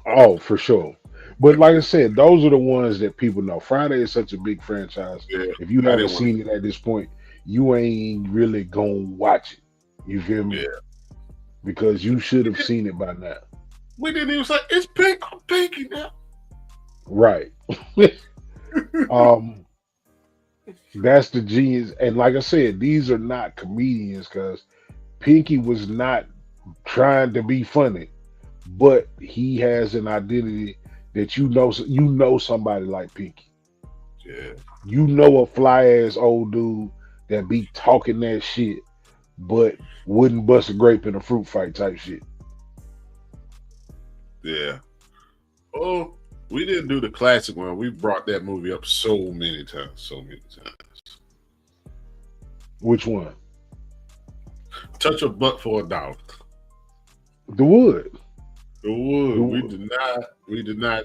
Speaker 1: Oh, for sure. But like I said, those are the ones that people know. Friday is such a big franchise.
Speaker 2: Yeah,
Speaker 1: If you
Speaker 2: I
Speaker 1: haven't
Speaker 2: didn't want
Speaker 1: seen it at this point, you ain't really gonna watch it. You feel me?
Speaker 2: Yeah.
Speaker 1: Because you should have seen it by now.
Speaker 2: We didn't even say it's pink. I'm pinky now.
Speaker 1: Right. That's the genius. And like I said, these are not comedians because Pinky was not trying to be funny, but he has an identity that you know somebody like Pinky.
Speaker 2: Yeah.
Speaker 1: You know a fly ass old dude that be talking that shit, but wouldn't bust a grape in a fruit fight type shit.
Speaker 2: Yeah. Oh, we didn't do the classic one. We brought that movie up so many times, so many times.
Speaker 1: Which one?
Speaker 2: Touch a butt for $1.
Speaker 1: The Wood.
Speaker 2: The Wood. We
Speaker 1: The,
Speaker 2: did not. We did not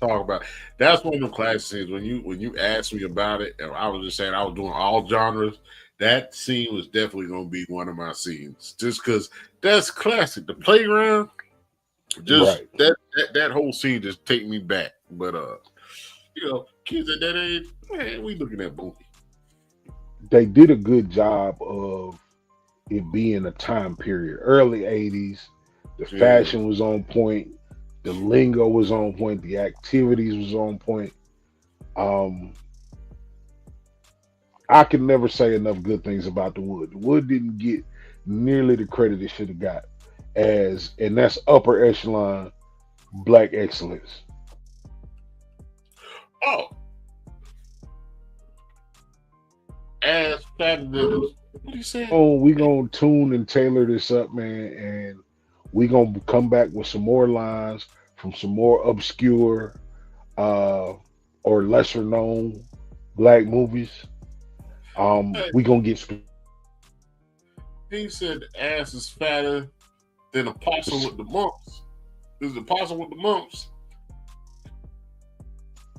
Speaker 2: talk about. That's one of the classic scenes. When you asked me about it, and I was just saying I was doing all genres. That scene was definitely going to be one of my scenes, just because that's classic. The playground, just
Speaker 1: right.
Speaker 2: that whole scene just take me back. But kids at that age, man, we looking at movie.
Speaker 1: They did a good job of it being a time period. Early 80s, the
Speaker 2: Yeah.
Speaker 1: fashion was on point, the lingo was on point, the activities was on point. Um, I can never say enough good things about the Wood. The Wood didn't get nearly the credit it should have got as, and that's upper echelon black excellence.
Speaker 2: Oh, as fat as what he said.
Speaker 1: Oh, we gonna tune and tailor this up, man, and we gonna come back with some more lines from some more obscure uh, or lesser known black movies.
Speaker 2: Hey,
Speaker 1: We gonna get
Speaker 2: he said the ass is fatter than a possum with the mumps. Is the possum with the mumps?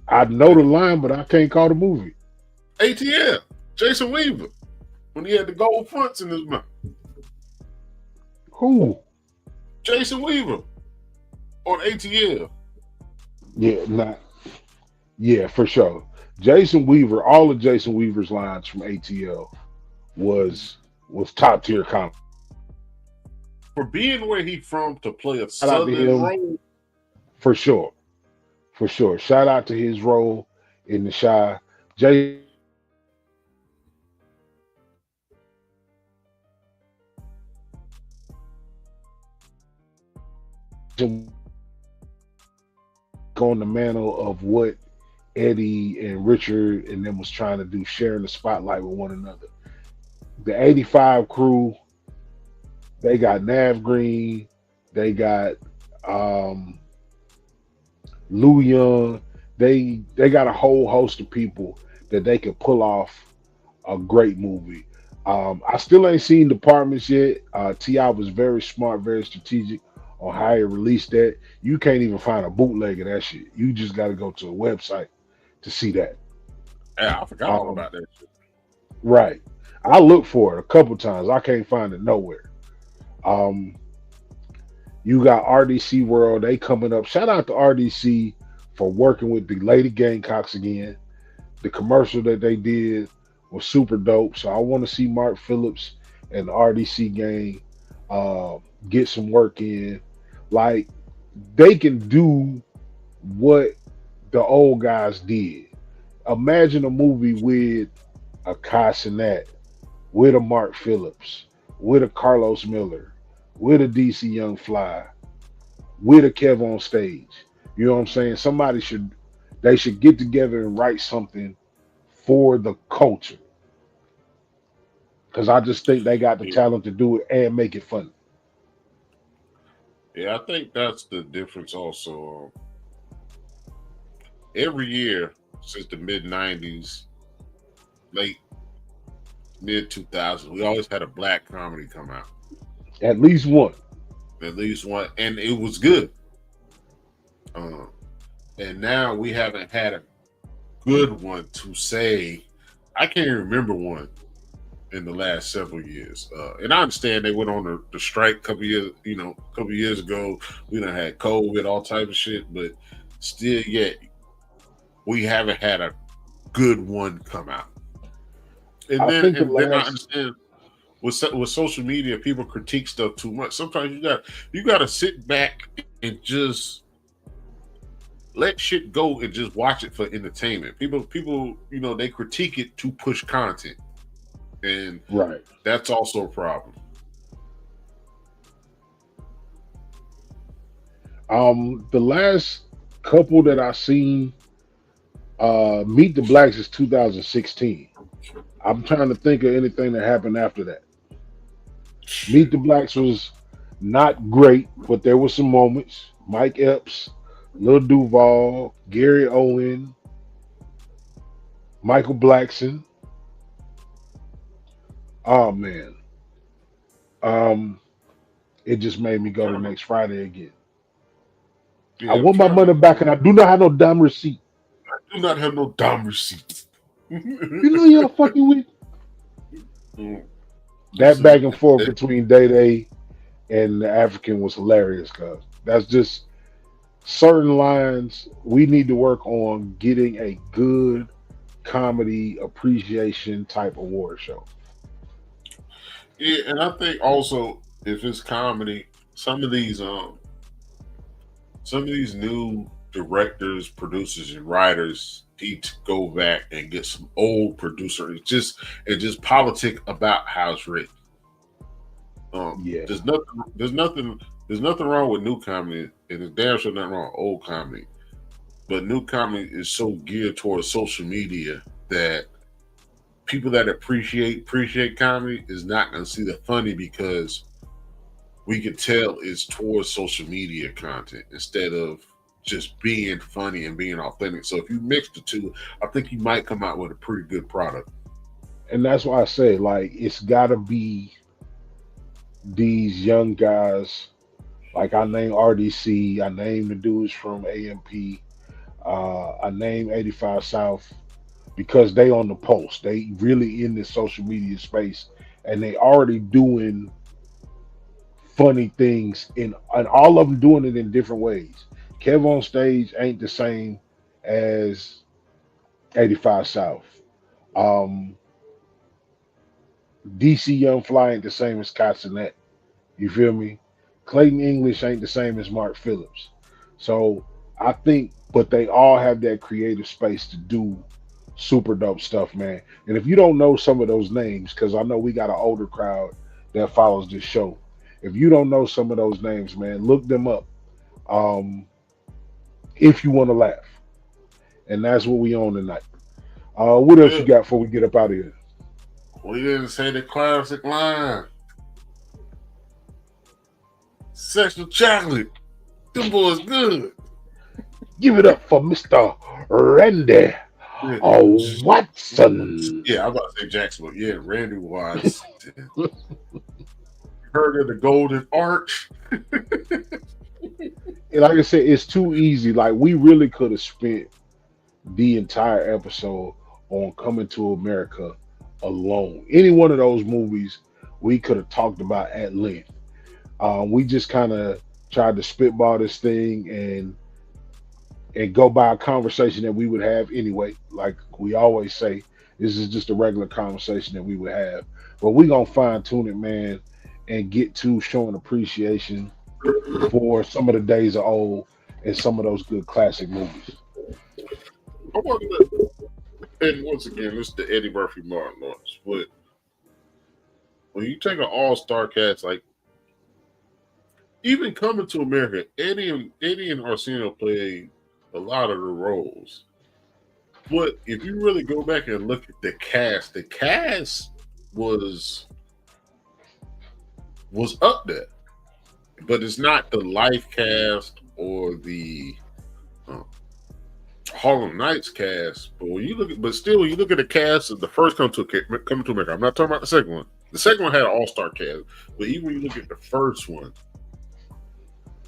Speaker 1: I know the line, but I can't call the movie.
Speaker 2: ATL. Jason Weaver. When he had the gold fronts in his mouth.
Speaker 1: Who?
Speaker 2: Jason Weaver on ATL.
Speaker 1: Yeah, not yeah, for sure. Jason Weaver, all of Jason Weaver's lines from ATL was was top tier comedy.
Speaker 2: For being where he from to play a
Speaker 1: Shout out to
Speaker 2: southern
Speaker 1: him
Speaker 2: role.
Speaker 1: for sure, for sure. Shout out to his role in the Shy. Jason on the mantle of what Eddie and Richard and them was trying to do, sharing the spotlight with one another. The '85 crew, they got Nav Green, they got um, Lou Young. They got a whole host of people that they could pull off a great movie. I still ain't seen Departments yet. Ti was very smart, very strategic on how he released that. You can't even find a bootleg of that shit. You just got to go to a website to see that.
Speaker 2: Yeah, I forgot all
Speaker 1: Um,
Speaker 2: about that shit.
Speaker 1: right. I looked for it a couple times. I can't find it nowhere. Um, you got RDC World. They coming up. Shout out to RDC for working with the Lady Gamecocks again. The commercial that they did was super dope. So I want to see Mark Phillips and the RDC gang uh, get some work in. Like they can do what the old guys did. Imagine a movie with a Kai Cenat, with a Mark Phillips, with a Carlos Miller, with a DC Young Fly, with a Kev on stage. You know what I'm saying? Somebody should they should get together and write something for the culture. Because I just think they got the
Speaker 2: Yeah.
Speaker 1: talent to do it and make it fun.
Speaker 2: Yeah, I think that's the difference also. Every year since the mid 90s, late mid 2000s, we always had a black comedy come out.
Speaker 1: At least one.
Speaker 2: At least one. And it was good. Uh, and now we haven't had a good one to say. I can't even remember one in the last several years. And I understand they went on the strike a couple years, a couple years ago. We done had COVID, all type of shit, but still yet we haven't had a good one come out. And
Speaker 1: I
Speaker 2: then
Speaker 1: think the
Speaker 2: and then I
Speaker 1: last
Speaker 2: understand with social media, people critique stuff too much. Sometimes you got to sit back and just let shit go and just watch it for entertainment. People, they critique it to push content, and
Speaker 1: right.
Speaker 2: that's also a problem.
Speaker 1: The last couple that I seen, Meet the Blacks is 2016. I'm trying to think of anything that happened after that. Meet the Blacks was not great, but there were some moments. Mike Epps, Lil Duval, Gary Owen, Michael Blackson. Oh man, um, it just made me go to next Friday again. I
Speaker 2: Yeah, I'm
Speaker 1: want my
Speaker 2: trying to.
Speaker 1: money back, and I do not have no damn receipt.
Speaker 2: Do not have no dumb receipts.
Speaker 1: You know you're fucking with
Speaker 2: Mm,
Speaker 1: that
Speaker 2: listen,
Speaker 1: back and forth between Day Day and the African was hilarious. Cause that's just certain lines we need to work on getting a good comedy appreciation type award show.
Speaker 2: yeah, and I think also if it's comedy, some of these some of these new directors, producers, and writers need to go back and get some old producers and just politic about how it's written.
Speaker 1: Yeah,
Speaker 2: There's nothing there's nothing wrong with new comedy, and there's damn sure nothing wrong with old comedy. But new comedy is so geared towards social media that people that appreciate comedy is not going to see the funny because we can tell it's towards social media content instead of just being funny and being authentic. So if you mix the two, I think you might come out with a pretty good product.
Speaker 1: and that's why I say like it's got to be these young guys. Like I named RDC, I named the dudes from AMP, I named 85 South because they on the post. They really in this social media space, and they already doing funny things and all of them doing it in different ways. Kev on stage ain't the same as 85 South. Um, DC Young Fly ain't the same as Cassinet. You feel me? Clayton English ain't the same as Mark Phillips. So I think, but they all have that creative space to do super dope stuff, man. And if you don't know some of those names, because I know we got an older crowd that follows this show. If you don't know some of those names, man, look them up. Um, if you want to laugh, and that's what we on tonight. What else
Speaker 2: Yeah,
Speaker 1: you got before we get up out of here?
Speaker 2: we didn't say the classic line. Sexual chocolate. Them boys good.
Speaker 1: Give it up for Mister Randy
Speaker 2: Yeah,
Speaker 1: Watson.
Speaker 2: yeah, I'm about to say Jackson, but yeah, Randy Watson. Heard of the Golden Arch?
Speaker 1: And like I said, it's too easy. Like we really could have spent the entire episode on Coming to America alone. Any one of those movies we could have talked about at length. We just kind of tried to spitball this thing and go by a conversation that we would have anyway. Like we always say, this is just a regular conversation that we would have. But we gonna fine tune it, man, and get to showing appreciation for some of the days of old and some of those good classic movies.
Speaker 2: I want to, and once again, this is the Eddie Murphy Martin Lawrence. But when you take an all-star cast, like even Coming to America, Eddie and Arsenio played a lot of the roles. But if you really go back and look at the cast was was up there, but it's not the life cast or the uh, Harlem Nights cast. But when you look at, but still, when you look at the cast of the first Come to America, I'm not talking about the second one. The second one had an all-star cast, but even when you look at the first one,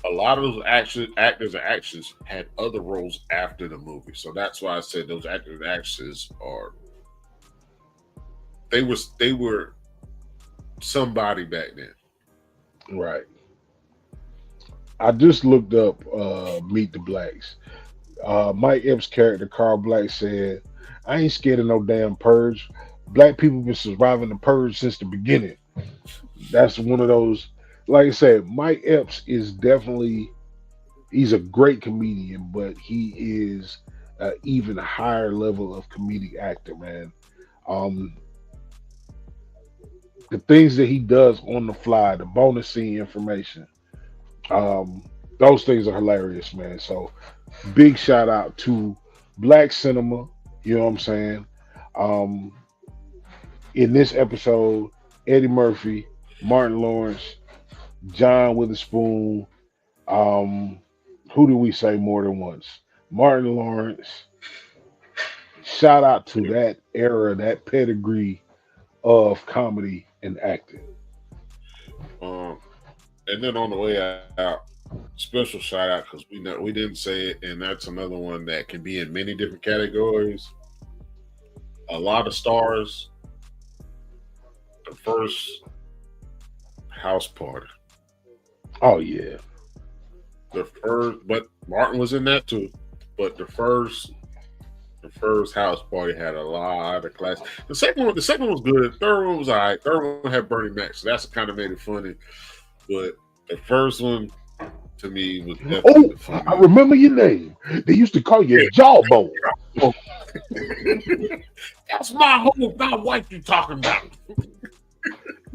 Speaker 2: a lot of those actors and actresses had other roles after the movie. So that's why I said those actors and actresses are they were somebody back then.
Speaker 1: Right. I just looked up Meet the Blacks. Mike Epps' character Carl Black said, "I ain't scared of no damn purge. Black people been surviving the purge since the beginning." That's one of those. Like I said, Mike Epps is definitely he's a great comedian, but he is an even higher level of comedic actor, man. Um, the things that he does on the fly, the bonus scene information, um, those things are hilarious, man. So big shout out to Black Cinema. You know what I'm saying? Um, in this episode, Eddie Murphy Martin Lawrence, John Witherspoon. Um, who do we say more than once? Martin Lawrence. Shout out to that era, that pedigree of comedy and acting.
Speaker 2: Um, and then on the way out, special shout out because we didn't say it, and that's another one that can be in many different categories. A lot of stars. The first house party.
Speaker 1: Oh yeah.
Speaker 2: The first, but Martin was in that too. But the first house party had a lot of class. The second one was good. Third one was alright. Third one had Bernie Mac, so that's kind of made it funny. But the first one to me was definitely
Speaker 1: Oh,
Speaker 2: the
Speaker 1: I
Speaker 2: funniest.
Speaker 1: remember your name. They used to call you
Speaker 2: Yeah.
Speaker 1: Jawbone.
Speaker 2: That's my wife you talking about.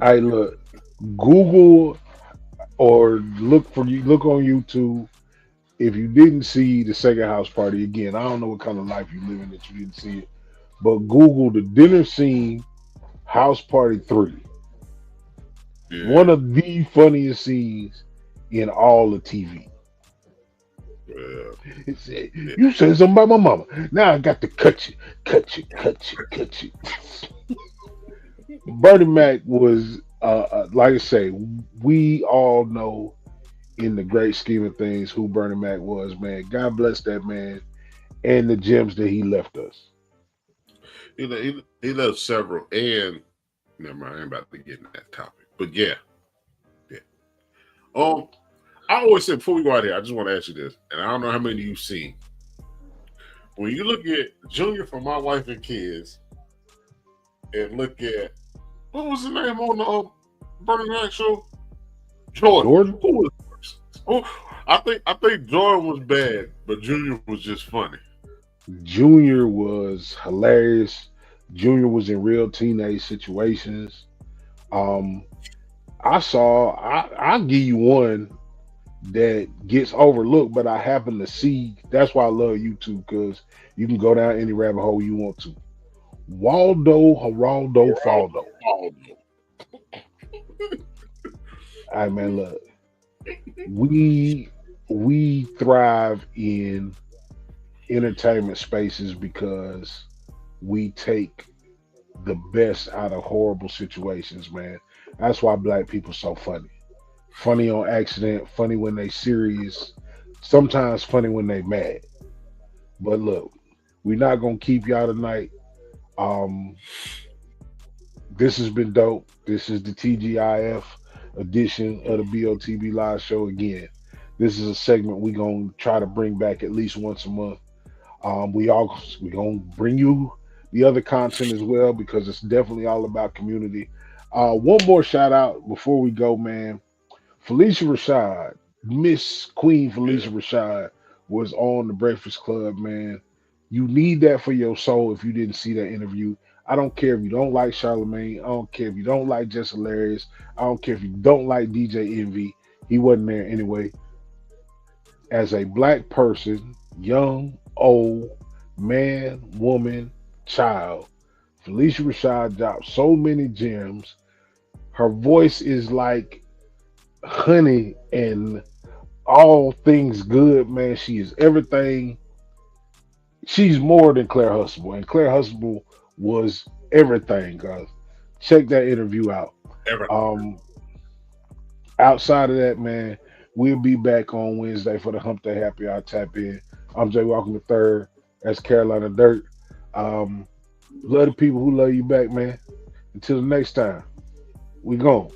Speaker 1: I look, Google or look on YouTube. If you didn't see the second house party again, I don't know what kind of life you living that you didn't see it, but Google the dinner scene house party 3. One
Speaker 2: Yeah,
Speaker 1: of the funniest scenes in all of TV.
Speaker 2: yeah,
Speaker 1: It said,
Speaker 2: yeah.
Speaker 1: "You said something about my mama. Now I got to cut you, cut you, cut you, cut you." Bernie Mac was, like I say, we all know in the great scheme of things who Bernie Mac was, man. God bless that man and the gems that he left us.
Speaker 2: He left several, and never mind. I ain't about to get in that topic, but yeah, yeah. Um, I always say before we go out here, I just want to ask you this, and I don't know how many you've seen. When you look at Junior for My Wife and Kids, and look at what was the name on the Bernie Mac show? Jordan.
Speaker 1: Jordan
Speaker 2: Who was first? Oh, I think Jordan was bad, but Junior was just funny.
Speaker 1: Junior was hilarious. Junior was in real teenage situations. Um, I'll give you one that gets overlooked, but I happen to see. That's why I love YouTube because you can go down any rabbit hole you want to. Waldo Geraldo Faldo.
Speaker 2: Oh,
Speaker 1: I man, look, we we thrive in entertainment spaces because we take the best out of horrible situations, man. That's why black people so funny. Funny on accident, funny when they serious, sometimes funny when they mad. But look, we're not gonna keep y'all tonight. Um, this has been dope. This is the TGIF edition of the BOTB Live Show again. This is a segment we gonna try to bring back at least once a month. We gonna bring you the other content as well because it's definitely all about community. One more shout out before we go, man. Felicia Rashad, Miss Queen Felicia
Speaker 2: yeah.
Speaker 1: Rashad, was on the Breakfast Club, man. You need that for your soul if you didn't see that interview. I don't care if you don't like Charlemagne. I don't care if you don't like Jess Hilarious. I don't care if you don't like DJ Envy. He wasn't there anyway. As a black person, young, old, man, woman, child, Felicia Rashad dropped so many gems. Her voice is like honey and all things good, man. She is everything. She's more than Claire Huxtable, and Claire Huxtable was everything, guys. Check that interview out.
Speaker 2: Everything.
Speaker 1: Um, Outside of that, man, we'll be back on Wednesday for the Hump Day Happy Hour Tap In. I'm Jay Walker the third. That's Carolina Dirt. Um, love the people who love you back, man. Until the next time, we gone.